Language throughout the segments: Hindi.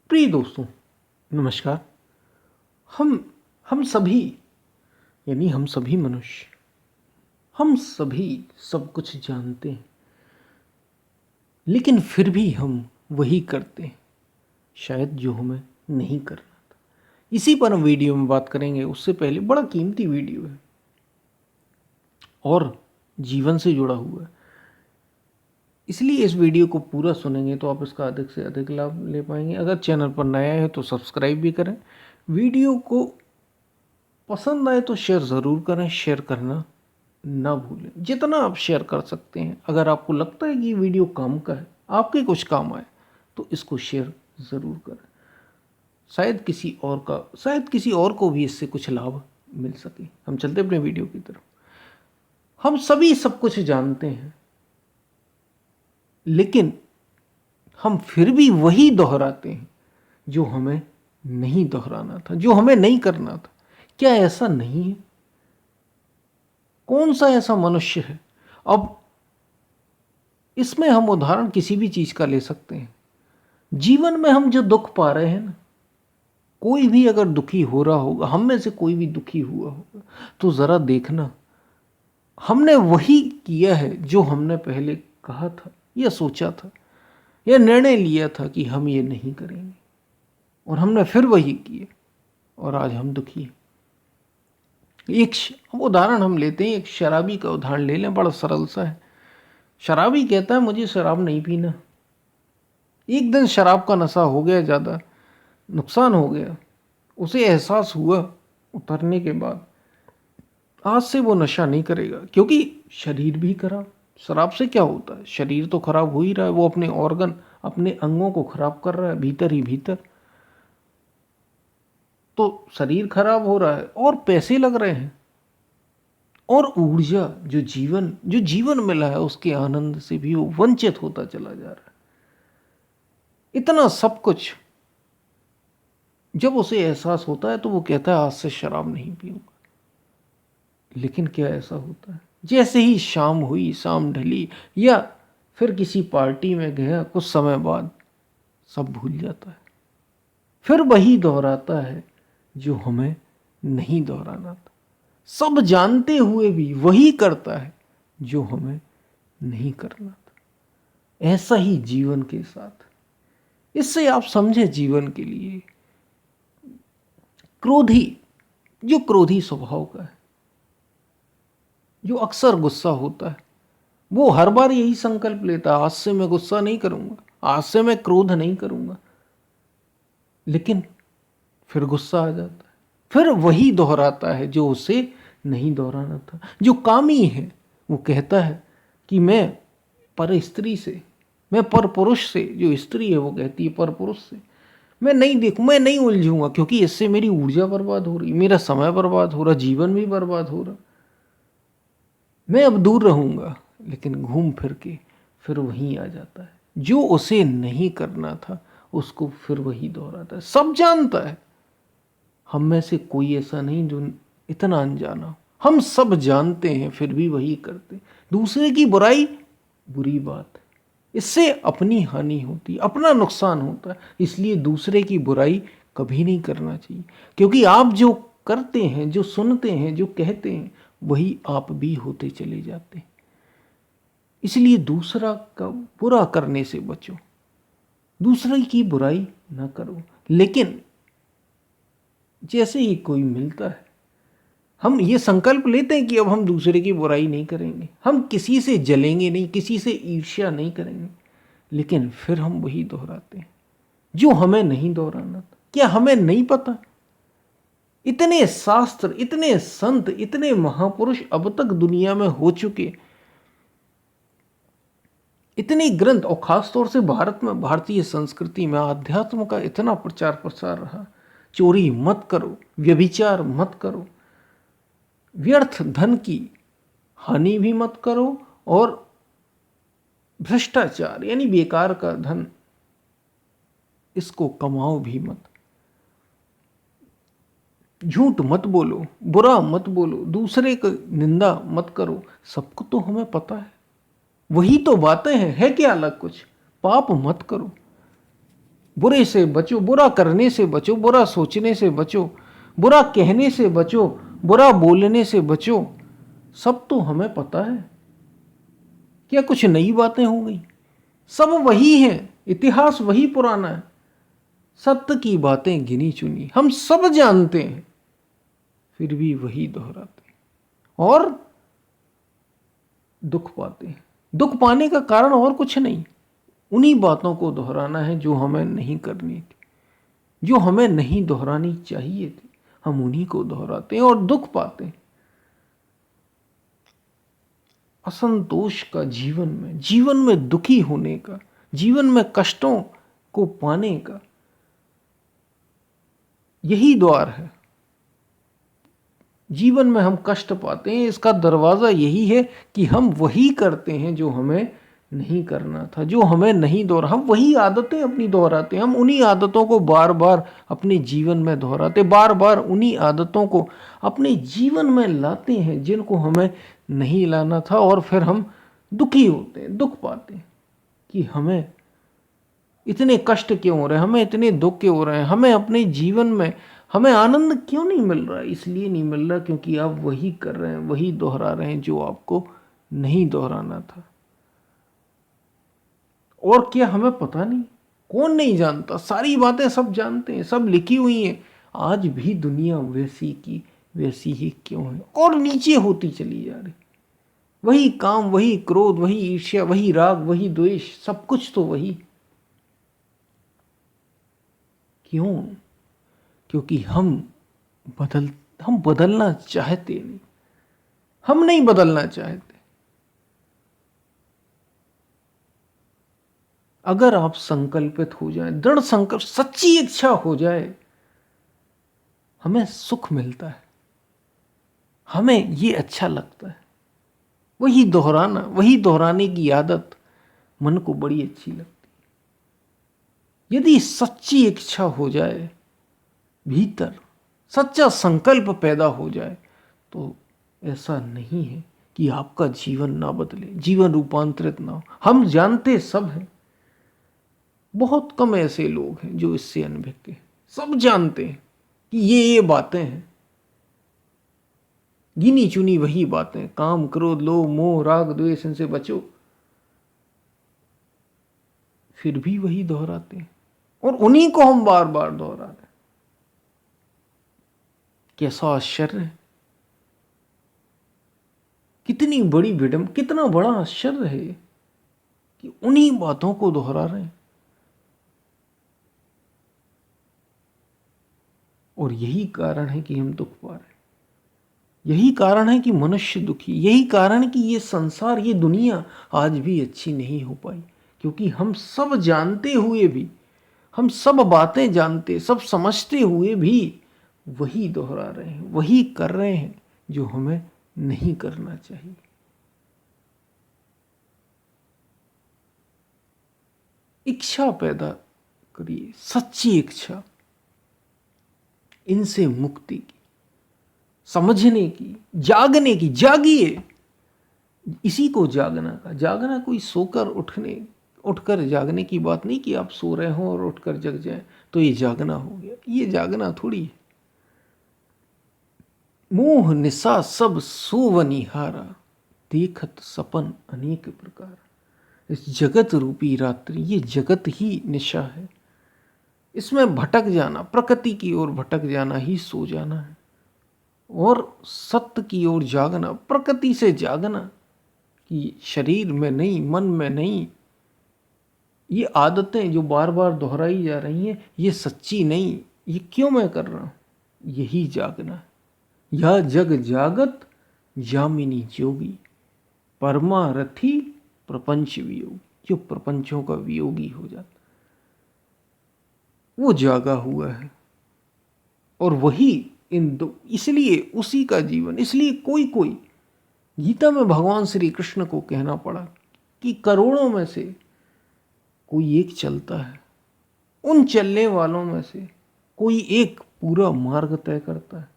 प्रिय दोस्तों, नमस्कार। हम हम सभी यानी हम सभी मनुष्य, हम सभी सब कुछ जानते हैं, लेकिन फिर भी हम वही करते हैं शायद जो हमें नहीं करना था। इसी पर हम वीडियो में बात करेंगे। उससे पहले बड़ा कीमती वीडियो है और जीवन से जुड़ा हुआ है, इसलिए इस वीडियो को पूरा सुनेंगे तो आप इसका अधिक से अधिक लाभ ले पाएंगे। अगर चैनल पर नया है तो सब्सक्राइब भी करें। वीडियो को पसंद आए तो शेयर ज़रूर करें, शेयर करना ना भूलें। जितना आप शेयर कर सकते हैं, अगर आपको लगता है कि ये वीडियो काम का है, आपके कुछ काम आए, तो इसको शेयर ज़रूर करें। शायद किसी और को भी इससे कुछ लाभ मिल सके। हम चलते अपने वीडियो की तरफ। हम सभी सब कुछ जानते हैं, लेकिन हम फिर भी वही दोहराते हैं जो हमें नहीं दोहराना था, जो हमें नहीं करना था। क्या ऐसा नहीं है? कौन सा ऐसा मनुष्य है? अब इसमें हम उदाहरण किसी भी चीज का ले सकते हैं। जीवन में हम जो दुख पा रहे हैं ना, कोई भी अगर दुखी हो रहा होगा, हम में से कोई भी दुखी हुआ होगा, तो जरा देखना, हमने वही किया है जो हमने पहले कहा था या सोचा था या निर्णय लिया था कि हम ये नहीं करेंगे, और हमने फिर वही किया और आज हम दुखी हैं। उदाहरण हम लेते हैं, एक शराबी का उदाहरण ले लें, बड़ा सरल सा है। शराबी कहता है मुझे शराब नहीं पीना। एक दिन शराब का नशा हो गया, ज़्यादा नुकसान हो गया। उसे एहसास हुआ उतरने के बाद, आज से वो नशा नहीं करेगा, क्योंकि शरीर भी खराब। शराब से क्या होता है? शरीर तो खराब हो ही रहा है, वो अपने ऑर्गन, अपने अंगों को खराब कर रहा है भीतर ही भीतर। तो शरीर खराब हो रहा है और पैसे लग रहे हैं, और ऊर्जा जो जीवन मिला है उसके आनंद से भी वो वंचित होता चला जा रहा है। इतना सब कुछ जब उसे एहसास होता है तो वो कहता है आज से शराब नहीं पीऊंगा। लेकिन क्या ऐसा होता है? जैसे ही शाम हुई, शाम ढली, या फिर किसी पार्टी में गया, कुछ समय बाद सब भूल जाता है, फिर वही दोहराता है जो हमें नहीं दोहराना था। सब जानते हुए भी वही करता है जो हमें नहीं करना था। ऐसा ही जीवन के साथ। इससे आप समझे, जीवन के लिए क्रोधी स्वभाव का है, जो अक्सर गुस्सा होता है, वो हर बार यही संकल्प लेता है, आज से मैं गुस्सा नहीं करूंगा, आज से मैं क्रोध नहीं करूंगा। लेकिन फिर गुस्सा आ जाता है, फिर वही दोहराता है जो उसे नहीं दोहराना था। जो कामी है वो कहता है कि मैं पर स्त्री से, मैं पर पुरुष से, जो स्त्री है वो कहती है पर पुरुष से मैं नहीं देखूं, मैं नहीं उलझूंगा, क्योंकि इससे मेरी ऊर्जा बर्बाद हो रही, मेरा समय बर्बाद हो रहा, जीवन भी बर्बाद हो रहा। मैं अब दूर रहूंगा। लेकिन घूम फिर के फिर वहीं आ जाता है, जो उसे नहीं करना था उसको फिर वही दोहराता है। सब जानता है, हम में से कोई ऐसा नहीं जो इतना अनजाना हो। हम सब जानते हैं फिर भी वही करते। दूसरे की बुराई बुरी बात है, इससे अपनी हानि होती है, अपना नुकसान होता है। इसलिए दूसरे की बुराई कभी नहीं करना चाहिए, क्योंकि आप जो करते हैं, जो सुनते हैं, जो कहते हैं, वही आप भी होते चले जाते हैं। इसलिए दूसरा का बुरा करने से बचो, दूसरे की बुराई ना करो। लेकिन जैसे ही कोई मिलता है, हम ये संकल्प लेते हैं कि अब हम दूसरे की बुराई नहीं करेंगे, हम किसी से जलेंगे नहीं, किसी से ईर्ष्या नहीं करेंगे। लेकिन फिर हम वही दोहराते हैं जो हमें नहीं दोहराना था। क्या हमें नहीं पता? इतने शास्त्र, इतने संत, इतने महापुरुष अब तक दुनिया में हो चुके, इतने ग्रंथ, और खासतौर से भारत में, भारतीय संस्कृति में आध्यात्म का इतना प्रचार प्रसार रहा। चोरी मत करो, व्यभिचार मत करो, व्यर्थ धन की हानि भी मत करो, और भ्रष्टाचार यानी बेकार का धन, इसको कमाओ भी मत। झूठ मत बोलो, बुरा मत बोलो, दूसरे की निंदा मत करो। सबको तो हमें पता है, वही तो बातें हैं, है क्या अलग कुछ? पाप मत करो, बुरे से बचो, बुरा करने से बचो, बुरा सोचने से बचो, बुरा कहने से बचो, बुरा बोलने से बचो। सब तो हमें पता है। क्या कुछ नई बातें हो गई? सब वही है, इतिहास वही पुराना है। सत्य की बातें गिनी चुनी हम सब जानते हैं, फिर भी वही दोहराते हैं और दुख पाते हैं। दुख पाने का कारण और कुछ नहीं, उन्हीं बातों को दोहराना है जो हमें नहीं करनी थी, जो हमें नहीं दोहरानी चाहिए थी। हम उन्हीं को दोहराते हैं और दुख पाते हैं। असंतोष का जीवन में दुखी होने का, जीवन में कष्टों को पाने का यही द्वार है। जीवन में हम कष्ट पाते हैं, इसका दरवाज़ा यही है कि हम वही करते हैं जो हमें नहीं करना था, जो हमें नहीं हम वही आदतें अपनी दोहराते हैं। हम उन्हीं आदतों को बार बार अपने जीवन में दोहराते, बार बार उन्हीं आदतों को अपने जीवन में लाते हैं जिनको हमें नहीं लाना था। और फिर हम दुखी होते हैं, दुख पाते हैं कि हमें इतने कष्ट क्यों हो रहे हैं, हमें इतने दुख क्यों हो रहे हैं, हमें अपने जीवन में हमें आनंद क्यों नहीं मिल रहा है। इसलिए नहीं मिल रहा क्योंकि आप वही कर रहे हैं, वही दोहरा रहे हैं जो आपको नहीं दोहराना था। और क्या हमें पता नहीं? कौन नहीं जानता? सारी बातें सब जानते हैं, सब लिखी हुई हैं। आज भी दुनिया वैसी की वैसी ही क्यों है और नीचे होती चली जा रही। वही काम, वही क्रोध, वही ईर्ष्या, वही राग, वही द्वेष, सब कुछ तो वही। क्यों? क्योंकि हम बदलना चाहते नहीं, हम नहीं बदलना चाहते। अगर आप संकल्पित हो जाए, दृढ़ संकल्प, सच्ची इच्छा हो जाए, हमें सुख मिलता है, हमें ये अच्छा लगता है। वही दोहराना, वही दोहराने की आदत मन को बड़ी अच्छी लगती है। यदि सच्ची इच्छा हो जाए, भीतर सच्चा संकल्प पैदा हो जाए, तो ऐसा नहीं है कि आपका जीवन ना बदले, जीवन रूपांतरित ना हो। हम जानते सब हैं, बहुत कम ऐसे लोग हैं जो इससे अनभिज्ञ हैं। सब जानते हैं कि ये बातें हैं, गिनी चुनी वही बातें, काम, क्रोध, लोभ, मोह, राग, द्वेष, इनसे बचो, फिर भी वही दोहराते हैं और उन्हीं को हम बार बार दोहरा रहे हैं। कैसा आश्चर्य है, कितनी बड़ी कितना बड़ा आश्चर्य है कि उन्हीं बातों को दोहरा रहे हैं। और यही कारण है कि हम दुख पा रहे हैं, यही कारण है कि मनुष्य दुखी, यही कारण है कि ये संसार, ये दुनिया आज भी अच्छी नहीं हो पाई। क्योंकि हम सब जानते हुए भी, हम सब बातें जानते, सब समझते हुए भी वही दोहरा रहे हैं, वही कर रहे हैं जो हमें नहीं करना चाहिए। इच्छा पैदा करिए, सच्ची इच्छा, इनसे मुक्ति की, समझने की, जागने की। जागिए, इसी को जागना का। जागना कोई सोकर उठकर जागने की बात नहीं कि आप सो रहे हो और उठकर जग जाए तो ये जागना हो गया। ये जागना थोड़ी है। मोह निशा सब सोवनिहारा, देखत सपन अनेक प्रकार। इस जगत रूपी रात्रि, ये जगत ही निशा है। इसमें भटक जाना, प्रकृति की ओर भटक जाना ही सो जाना है। और सत्य की ओर जागना, प्रकृति से जागना, कि शरीर में नहीं, मन में नहीं, ये आदतें जो बार बार दोहराई जा रही हैं ये सच्ची नहीं, ये क्यों मैं कर रहा हूँ, यही जागना है। यह जग जागत जामिनी जोगी, परमारथी प्रपंच वियोगी। जो प्रपंचों का वियोगी हो जाता वो जागा हुआ है। और वही इन दो, इसलिए उसी का जीवन, इसलिए कोई कोई, गीता में भगवान श्री कृष्ण को कहना पड़ा कि करोड़ों में से कोई एक चलता है, उन चलने वालों में से कोई एक पूरा मार्ग तय करता है,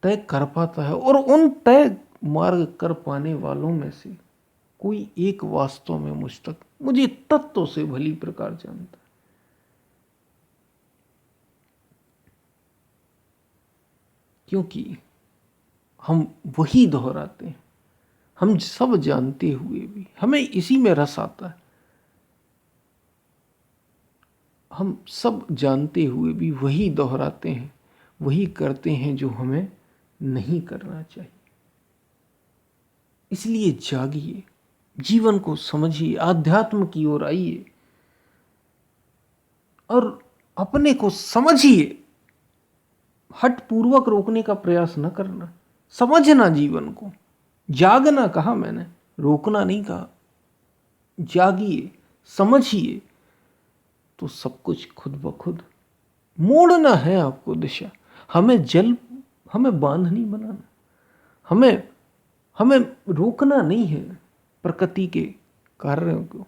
तय कर पाता है। और उन तय मार्ग कर पाने वालों में से कोई एक वास्तव में मुझ तक, मुझे तत्व से भली प्रकार जानता है। क्योंकि हम वही दोहराते हैं। हम सब जानते हुए भी हमें इसी में रस आता है। हम सब जानते हुए भी वही दोहराते हैं, वही करते हैं जो हमें नहीं करना चाहिए। इसलिए जागिए, जीवन को समझिए, आध्यात्म की ओर आइए और अपने को समझिए। हठ पूर्वक रोकने का प्रयास न करना, समझना जीवन को। जागना कहा मैंने, रोकना नहीं कहा। जागिए, समझिए, तो सब कुछ खुद ब खुद मोड़ना है आपको दिशा। हमें बांध नहीं बनाना, हमें हमें रोकना नहीं है प्रकृति के कार्यों को,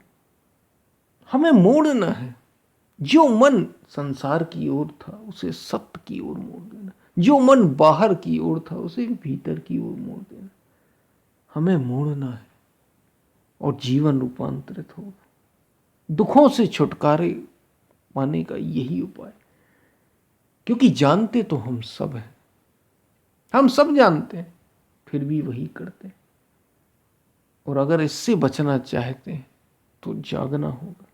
हमें मोड़ना है। जो मन संसार की ओर था उसे सत्य की ओर मोड़ देना, जो मन बाहर की ओर था उसे भीतर की ओर मोड़ देना। हमें मोड़ना है और जीवन रूपांतरित होगा। दुखों से छुटकारे पाने का यही उपाय, क्योंकि जानते तो हम सब हैं, हम सब जानते हैं, फिर भी वही करते हैं। और अगर इससे बचना चाहते हैं तो जागना होगा।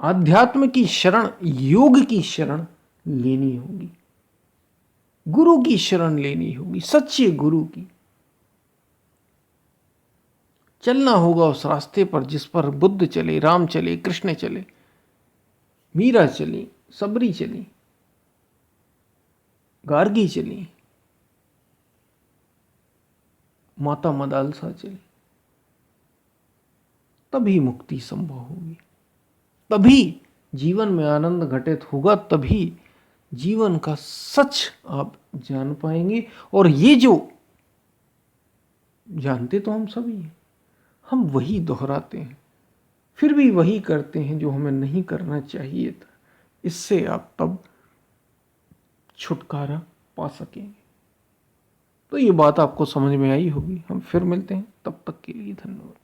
आध्यात्म की शरण, योग की शरण लेनी होगी, गुरु की शरण लेनी होगी, सच्चे गुरु की। चलना होगा उस रास्ते पर जिस पर बुद्ध चले, राम चले, कृष्ण चले, मीरा चली, सबरी चली, गार्गी चली, माता मदालसा चली। तभी मुक्ति संभव होगी, तभी जीवन में आनंद घटित होगा, तभी जीवन का सच आप जान पाएंगे। और ये जो जानते तो हम सभी हैं, हम वही दोहराते हैं, फिर भी वही करते हैं जो हमें नहीं करना चाहिए था। इससे आप तब छुटकारा पा सकेंगे। तो ये बात आपको समझ में आई होगी। हम फिर मिलते हैं, तब तक के लिए धन्यवाद।